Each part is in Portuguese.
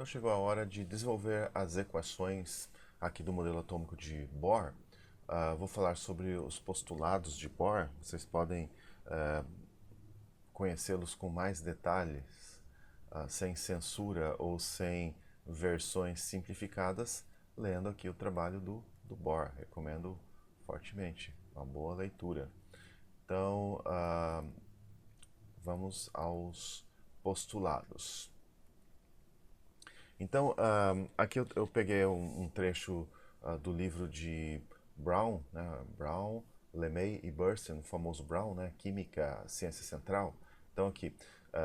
Então chegou a hora de desenvolver as equações aqui do modelo atômico de Bohr. Vou falar sobre os postulados de Bohr. Vocês podem conhecê-los com mais detalhes, sem censura ou sem versões simplificadas, lendo aqui o trabalho do Bohr. Recomendo fortemente, uma boa leitura. Então, vamos aos postulados. Então, aqui eu peguei um trecho do livro de Brown, né? Brown, LeMay e Burstyn, o famoso Brown, né? Química, Ciência Central. Então, aqui,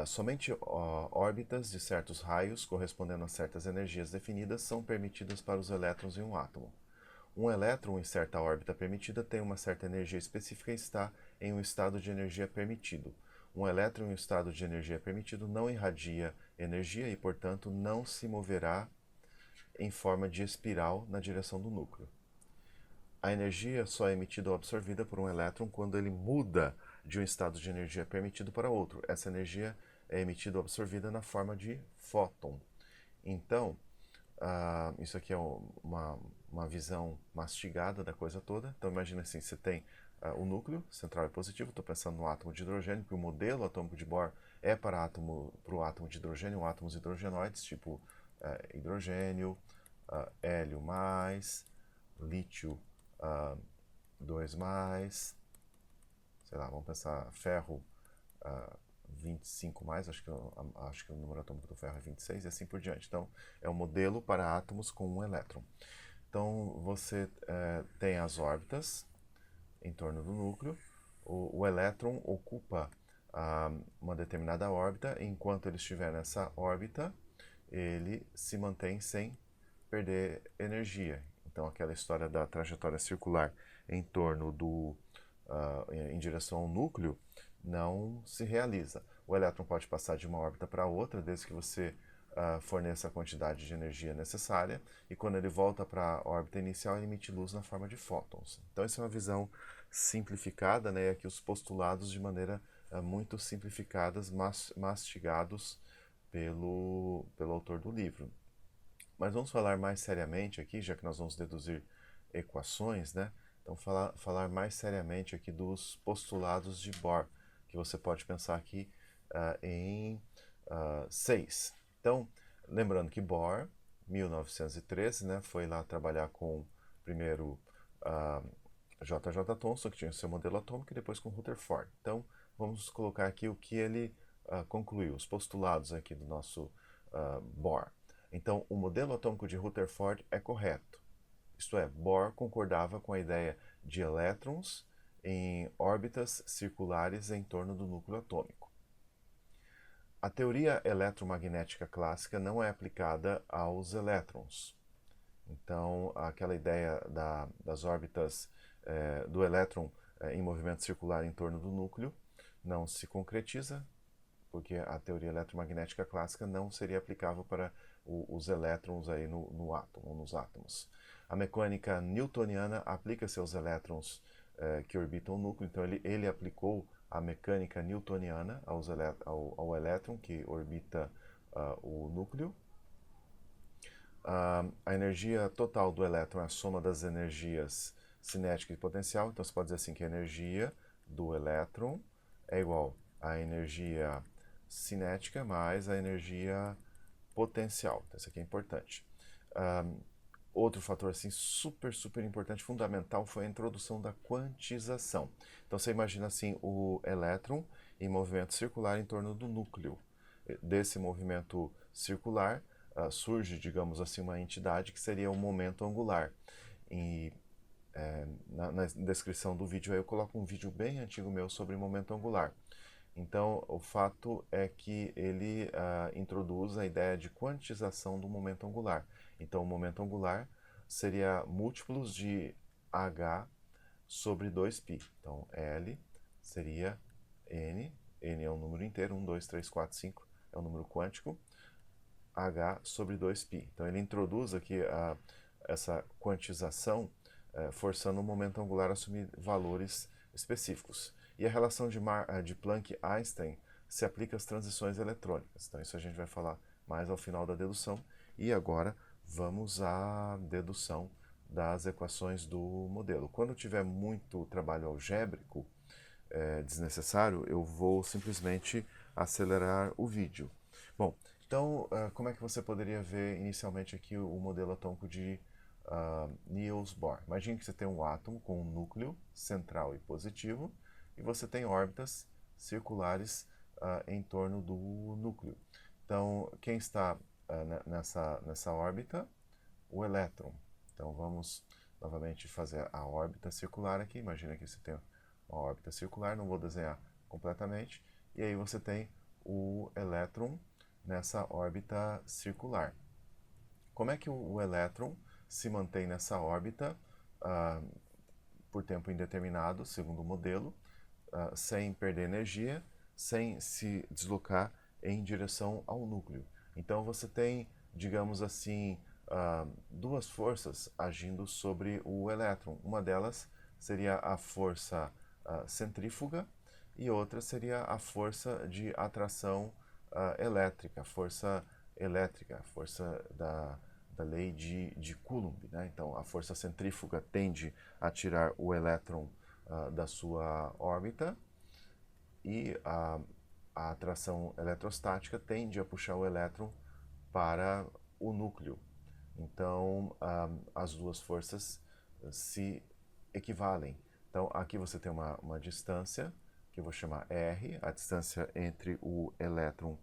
somente órbitas de certos raios, correspondendo a certas energias definidas, são permitidas para os elétrons em um átomo. Um elétron em certa órbita permitida tem uma certa energia específica e está em um estado de energia permitido. Um elétron em um estado de energia permitido não irradia energia e, portanto, não se moverá em forma de espiral na direção do núcleo. A energia só é emitida ou absorvida por um elétron quando ele muda de um estado de energia permitido para outro. Essa energia é emitida ou absorvida na forma de fóton. Então, isso aqui é uma visão mastigada da coisa toda. Então, imagina assim, você tem o núcleo central e positivo. Estou pensando no átomo de hidrogênio, que o modelo atômico de Bohr é para o átomo de hidrogênio, átomos hidrogenoides, tipo hidrogênio, hélio+, lítio 2+, sei lá, vamos pensar ferro 25+, acho que o número atômico do ferro é 26 e assim por diante. Então, é um modelo para átomos com um elétron. Então, você tem as órbitas em torno do núcleo. O elétron ocupa uma determinada órbita. Enquanto ele estiver nessa órbita, ele se mantém sem perder energia. Então, aquela história da trajetória circular em torno em direção ao núcleo não se realiza. O elétron pode passar de uma órbita para outra, desde que você forneça a quantidade de energia necessária, e quando ele volta para a órbita inicial, ele emite luz na forma de fótons. Então, essa é uma visão simplificada, né? Aqui os postulados de maneira muito simplificadas, mastigados pelo autor do livro. Mas vamos falar mais seriamente aqui, já que nós vamos deduzir equações, né? Então, falar mais seriamente aqui dos postulados de Bohr, que você pode pensar aqui em 6. Então, lembrando que Bohr, 1913, né, foi lá trabalhar com primeiro J. J. Thomson, que tinha o seu modelo atômico, e depois com Rutherford. Então, vamos colocar aqui o que ele concluiu, os postulados aqui do nosso Bohr. Então, o modelo atômico de Rutherford é correto. Isto é, Bohr concordava com a ideia de elétrons em órbitas circulares em torno do núcleo atômico. A teoria eletromagnética clássica não é aplicada aos elétrons. Então, aquela ideia das órbitas do elétron em movimento circular em torno do núcleo não se concretiza, porque a teoria eletromagnética clássica não seria aplicável para os elétrons aí no átomo, nos átomos. A mecânica newtoniana aplica-se aos elétrons que orbitam o núcleo, então ele aplicou a mecânica newtoniana ao elétron que orbita o núcleo. A energia total do elétron é a soma das energias cinética e potencial, então você pode dizer assim que a energia do elétron é igual à energia cinética mais a energia potencial. Então, isso aqui é importante. Outro fator assim super importante, fundamental, foi a introdução da quantização. Então você imagina assim o elétron em movimento circular em torno do núcleo. Desse movimento circular surge, digamos assim, uma entidade que seria o momento angular. E na descrição do vídeo aí eu coloco um vídeo bem antigo meu sobre momento angular. Então, o fato é que ele introduz a ideia de quantização do momento angular. Então, o momento angular seria múltiplos de h sobre 2π. Então, L seria n, n é um número inteiro, 1, 2, 3, 4, 5 é um número quântico, h sobre 2π. Então, ele introduz aqui essa quantização, forçando o momento angular a assumir valores específicos. E a relação de Planck-Einstein se aplica às transições eletrônicas. Então, isso a gente vai falar mais ao final da dedução. E agora vamos à dedução das equações do modelo. Quando tiver muito trabalho algébrico desnecessário, eu vou simplesmente acelerar o vídeo. Bom, então, como é que você poderia ver inicialmente aqui o modelo atômico de Niels Bohr? Imagine que você tem um átomo com um núcleo central e positivo, e você tem órbitas circulares em torno do núcleo. Então, quem está nessa órbita? O elétron. Então, vamos novamente fazer a órbita circular aqui. Imagina que você tem uma órbita circular, não vou desenhar completamente, e aí você tem o elétron nessa órbita circular. Como é que o elétron se mantém nessa órbita por tempo indeterminado, segundo o modelo, sem perder energia, sem se deslocar em direção ao núcleo? Então você tem, digamos assim, duas forças agindo sobre o elétron. Uma delas seria a força centrífuga e outra seria a força de atração elétrica, força da lei de Coulomb, né? Então, a força centrífuga tende a tirar o elétron da sua órbita e a atração eletrostática tende a puxar o elétron para o núcleo. Então, as duas forças se equivalem. Então, aqui você tem uma distância, que eu vou chamar R, a distância entre o elétron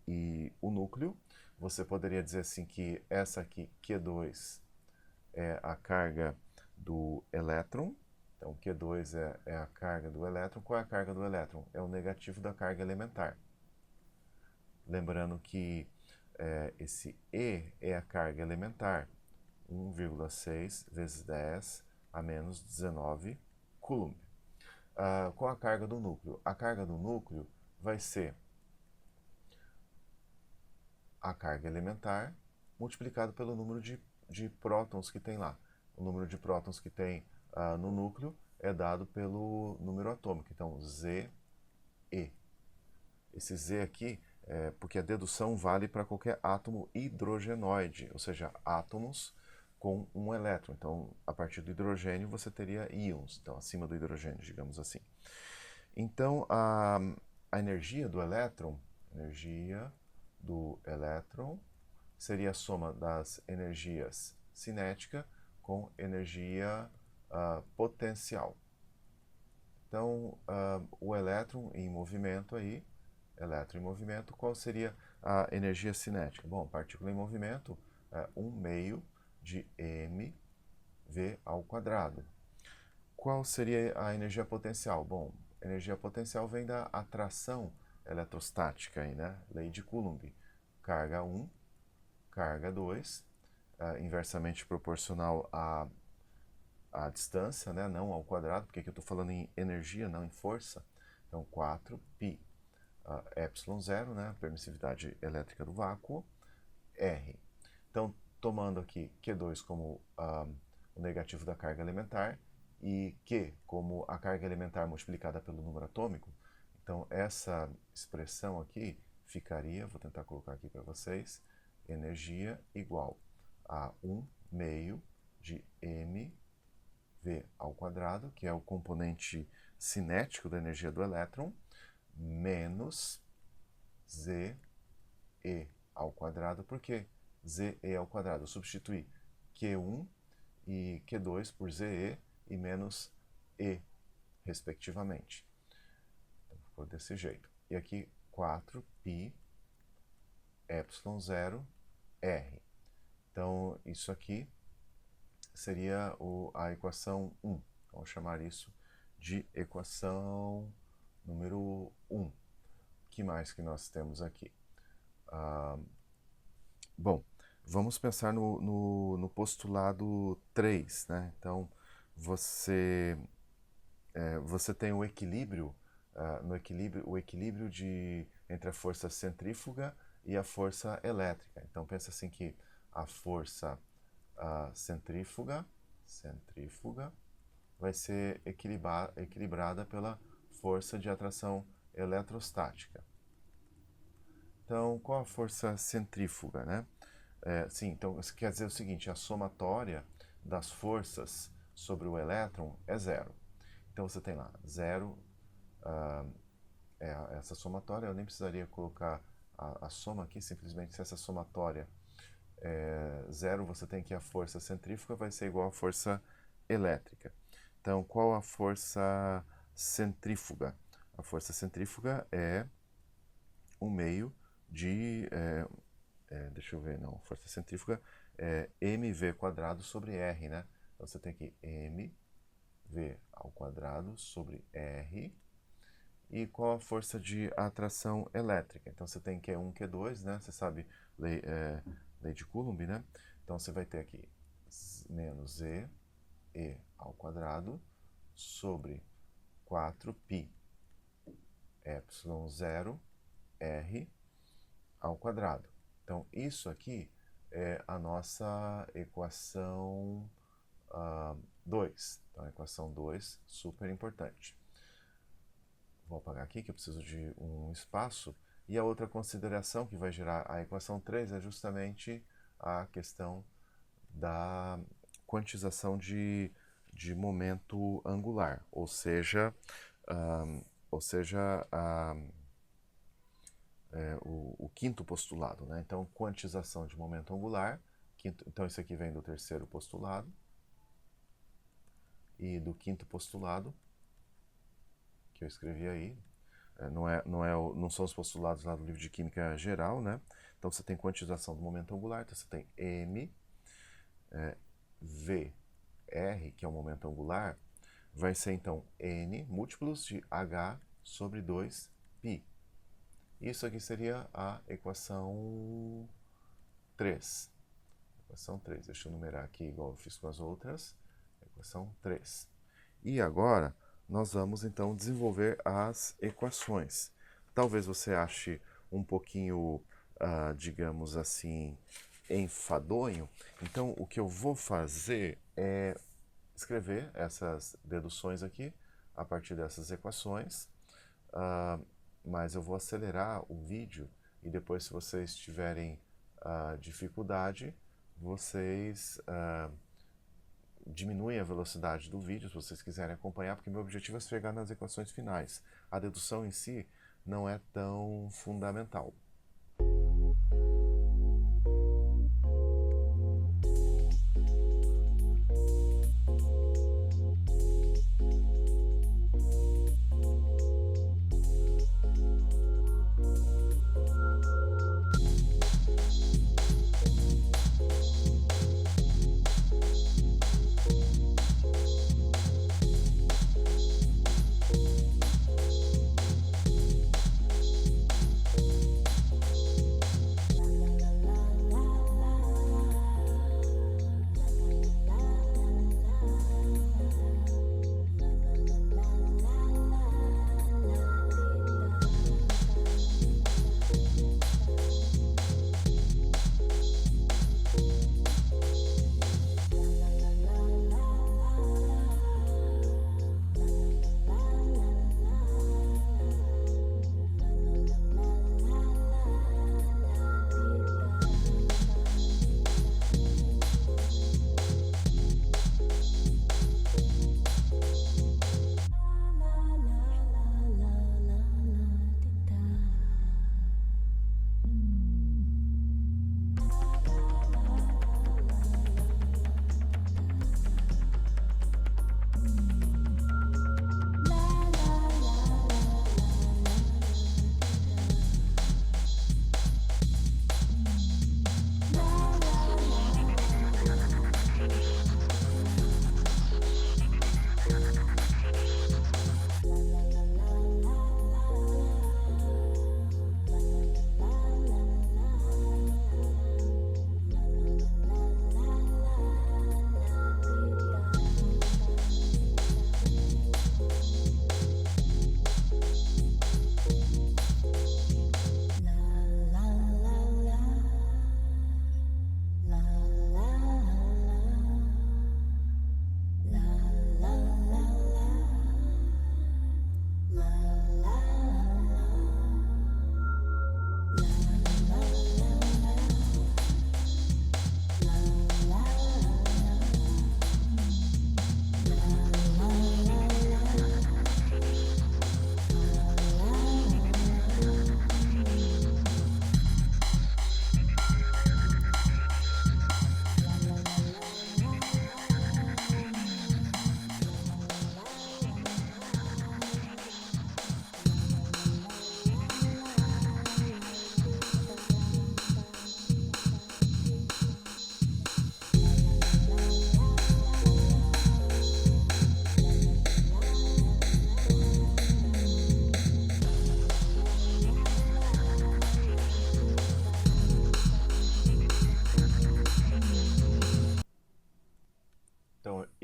e o núcleo. Você poderia dizer assim que essa aqui, Q2, é a carga do elétron. Então, Q2 é a carga do elétron. Qual é a carga do elétron? É o negativo da carga elementar. Lembrando que esse E é a carga elementar, 1,6 vezes 10 a menos 19 Coulomb. Qual a carga do núcleo? A carga do núcleo vai ser a carga elementar multiplicado pelo número de prótons que tem lá. O número de prótons que tem no núcleo é dado pelo número atômico. Então, ZE. Esse Z aqui porque a dedução vale para qualquer átomo hidrogenoide, ou seja, átomos com um elétron. Então, a partir do hidrogênio, você teria íons, então acima do hidrogênio, digamos assim. Então, a energia do elétron seria a soma das energias cinética com energia potencial. Então, o elétron em movimento aí, qual seria a energia cinética? Bom, partícula em movimento é 1/2 de mv ao quadrado. Qual seria a energia potencial? Bom, energia potencial vem da atração eletrostática, aí, né? Lei de Coulomb. Carga 1, carga 2, inversamente proporcional à distância, né? Não ao quadrado, porque aqui eu estou falando em energia, não em força. Então, 4π ε0, né? Permissividade elétrica do vácuo, R. Então, tomando aqui Q2 como o negativo da carga elementar e Q como a carga elementar multiplicada pelo número atômico, então essa expressão aqui ficaria, vou tentar colocar aqui para vocês, energia igual a 1/2 de mv ao quadrado, que é o componente cinético da energia do elétron, menos ZE ao quadrado. Por quê? ZE ao quadrado. Eu substituí Q1 e Q2 por ZE e menos E, respectivamente. Então, ficou desse jeito. E aqui 4π ε0 R. Então, isso aqui seria a equação 1. Então, vou chamar isso de equação número 1. O que mais que nós temos aqui? Bom, vamos pensar no postulado 3, né? Então, você tem o equilíbrio, o equilíbrio entre a força centrífuga e a força elétrica. Então, pensa assim que a força centrífuga vai ser equilibrada pela força de atração eletrostática. Então, qual a força centrífuga, né? Sim, então isso quer dizer o seguinte, a somatória das forças sobre o elétron é zero. Então você tem lá zero, essa somatória, eu nem precisaria colocar a soma aqui, simplesmente se essa somatória é zero, você tem que a força centrífuga vai ser igual à força elétrica. Então, qual a força centrífuga? A força centrífuga é um meio de... deixa eu ver, não. Força centrífuga é mv quadrado sobre r, né? Então, você tem aqui mv ao quadrado sobre r. E qual a força de atração elétrica? Então, você tem Q1, Q2, né? Você sabe lei de Coulomb, né? Então, você vai ter aqui menos e ao quadrado sobre 4π ε0 r ao quadrado. Então, isso aqui é a nossa equação 2. Então, a equação 2, super importante. Vou apagar aqui que eu preciso de um espaço. E a outra consideração que vai gerar a equação 3 é justamente a questão da quantização de momento angular, ou seja, o quinto postulado, né? Então, quantização de momento angular, então isso aqui vem do terceiro postulado e do quinto postulado, que eu escrevi aí, não são os postulados lá do livro de Química Geral, né? Então você tem quantização do momento angular, então você tem m, v, r, que é o momento angular, vai ser então n múltiplos de h sobre 2π. Isso aqui seria a equação 3. Equação 3, deixa eu numerar aqui igual eu fiz com as outras. Equação 3. E agora nós vamos então desenvolver as equações. Talvez você ache um pouquinho, digamos assim, enfadonho. Então o que eu vou fazer é escrever essas deduções aqui a partir dessas equações. Mas eu vou acelerar o vídeo e depois, se vocês tiverem dificuldade, vocês diminuem a velocidade do vídeo, se vocês quiserem acompanhar, porque meu objetivo é chegar nas equações finais. A dedução em si não é tão fundamental.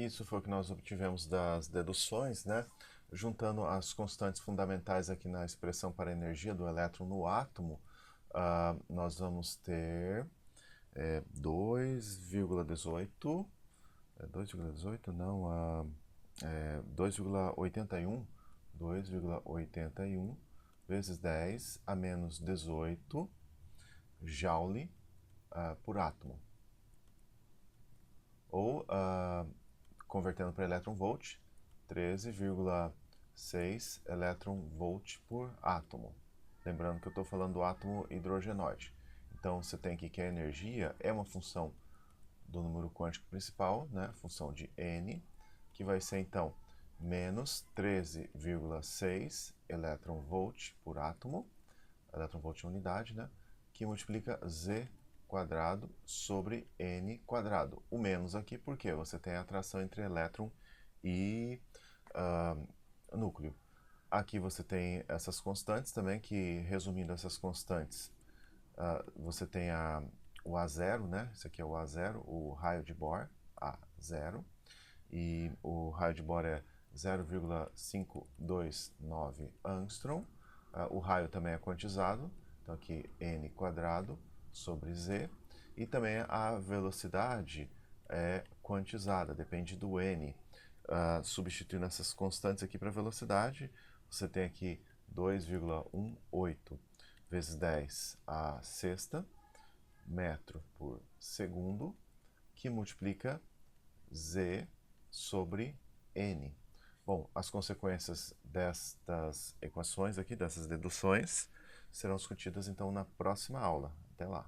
isso foi o que nós obtivemos das deduções, né? Juntando as constantes fundamentais aqui na expressão para a energia do elétron no átomo, nós vamos ter 2,18, 2,18 não, 2,81, 2,81 vezes 10 a menos 18 joule por átomo. Ou, convertendo para elétron-volt, 13,6 elétron-volt por átomo. Lembrando que eu estou falando do átomo hidrogenoide. Então, você tem aqui que a energia é uma função do número quântico principal, né? Função de n, que vai ser, então, menos 13,6 elétron-volt por átomo, elétron-volt é unidade, né? Que multiplica z quadrado sobre n quadrado. O menos aqui porque você tem a atração entre elétron e núcleo. Aqui você tem essas constantes também, que resumindo essas constantes, você tem o A0, né? Esse aqui é o A0, o raio de Bohr, A0, e o raio de Bohr é 0,529 angstrom. O raio também é quantizado, então aqui n quadrado sobre z, e também a velocidade é quantizada, depende do n. Substituindo essas constantes aqui para velocidade, você tem aqui 2,18 vezes 10 a sexta metro por segundo, que multiplica z sobre n. Bom, as consequências destas equações aqui, dessas deduções, serão discutidas então na próxima aula. Até lá!